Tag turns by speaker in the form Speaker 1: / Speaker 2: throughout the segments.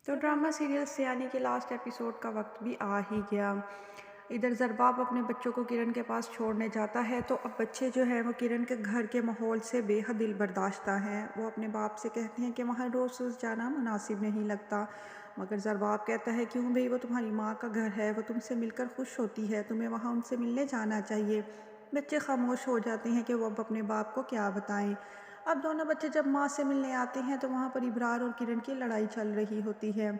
Speaker 1: تو drama serial سیانی کے last episode کا وقت بھی آ ہی گیا۔ ادھر زرباب اپنے بچوں کو کرن کے پاس چھوڑنے جاتا ہے تو اب بچے جو ہیں وہ کرن کے گھر کے ماحول سے بے حد دل برداشتہ ہیں۔ وہ اپنے باپ سے کہتے ہیں کہ وہاں روز روز جانا مناسب نہیں لگتا، مگر زرباب کہتا ہے کیوں بھئی، وہ تمہاری ماں کا گھر ہے، وہ تم سے مل کر خوش ہوتی ہے، تمہیں وہاں ان سے ملنے جانا چاہیے۔ بچے خاموش ہو جاتے ہیں کہ وہ اب اپنے باپ کو کیا بتائیں۔ اب دونوں بچے جب ماں سے ملنے آتے ہیں تو وہاں پر ابرار اور کرن کی لڑائی چل رہی ہوتی ہے۔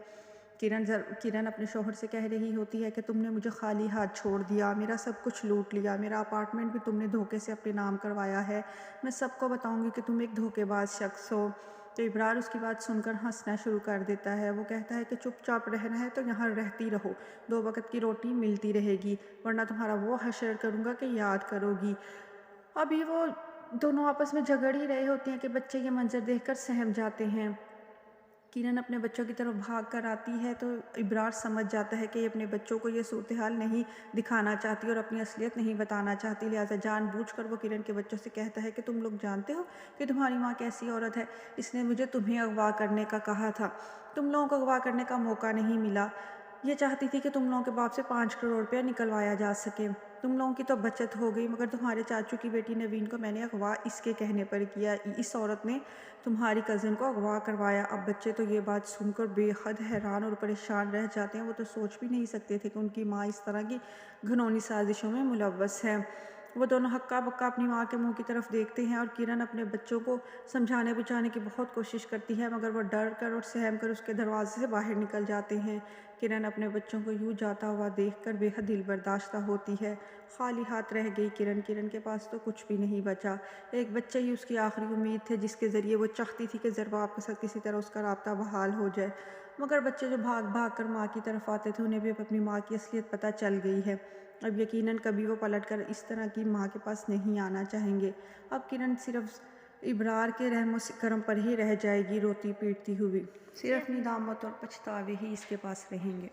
Speaker 1: کرن اپنے شوہر سے کہہ رہی ہوتی ہے کہ تم نے مجھے خالی ہاتھ چھوڑ دیا، میرا سب کچھ لوٹ لیا، میرا اپارٹمنٹ بھی تم نے دھوکے سے اپنے نام کروایا ہے، میں سب کو بتاؤں گی کہ تم ایک دھوکے باز شخص ہو۔ تو ابرار اس کی بات سن کر ہنسنا شروع کر دیتا ہے۔ وہ کہتا ہے کہ چپ چاپ رہنا ہے تو یہاں رہتی رہو، 2 وقت کی روٹی ملتی رہے گی، ورنہ تمہارا وہ حشر کروں گا کہ یاد کرو گی۔ ابھی وہ دونوں آپس میں جھگڑ ہی رہے ہوتے ہیں کہ بچے یہ منظر دیکھ کر سہم جاتے ہیں۔ کرن اپنے بچوں کی طرف بھاگ کر آتی ہے تو ابرار سمجھ جاتا ہے کہ یہ اپنے بچوں کو یہ صورتحال نہیں دکھانا چاہتی اور اپنی اصلیت نہیں بتانا چاہتی، لہٰذا جان بوجھ کر وہ کرن کے بچوں سے کہتا ہے کہ تم لوگ جانتے ہو کہ تمہاری ماں کیسی عورت ہے، اس نے مجھے تمہیں اغوا کرنے کا کہا تھا، تم لوگوں کو اغوا کرنے کا موقع نہیں ملا، یہ چاہتی تھی کہ تم لوگوں کے باپ سے 5 کروڑ روپیہ نکلوایا جا سکے، تم لوگوں کی تو بچت ہو گئی، مگر تمہارے چاچو کی بیٹی نوین کو میں نے اغوا اس کے کہنے پر کیا، اس عورت نے تمہاری کزن کو اغوا کروایا۔ اب بچے تو یہ بات سن کر بے حد حیران اور پریشان رہ جاتے ہیں، وہ تو سوچ بھی نہیں سکتے تھے کہ ان کی ماں اس طرح کی گھنونی سازشوں میں ملوث ہے۔ وہ دونوں ہکا بکا اپنی ماں کے منہ کی طرف دیکھتے ہیں اور کرن اپنے بچوں کو سمجھانے بچانے کی بہت کوشش کرتی ہے، مگر وہ ڈر کر اور سہم کر اس کے دروازے سے باہر نکل جاتے ہیں۔ کرن اپنے بچوں کو یوں جاتا ہوا دیکھ کر بے حد دل برداشتہ ہوتی ہے۔ خالی ہاتھ رہ گئی کرن کے پاس تو کچھ بھی نہیں بچا، ایک بچہ ہی اس کی آخری امید تھے جس کے ذریعے وہ چاہتی تھی کہ زرباب کے ساتھ کسی طرح اس کا رابطہ بحال ہو جائے، مگر بچے جو بھاگ بھاگ کر ماں کی طرف آتے تھے انہیں بھی اب اپنی ماں کی اصلیت پتہ چل گئی ہے۔ اب یقیناً کبھی وہ پلٹ کر اس طرح کی ماں کے پاس نہیں آنا چاہیں گے۔ اب کرن صرف ابرار کے رحم و کرم پر ہی رہ جائے گی، روتی پیٹتی ہوئی، صرف ندامت اور پچھتاوے ہی اس کے پاس رہیں گے۔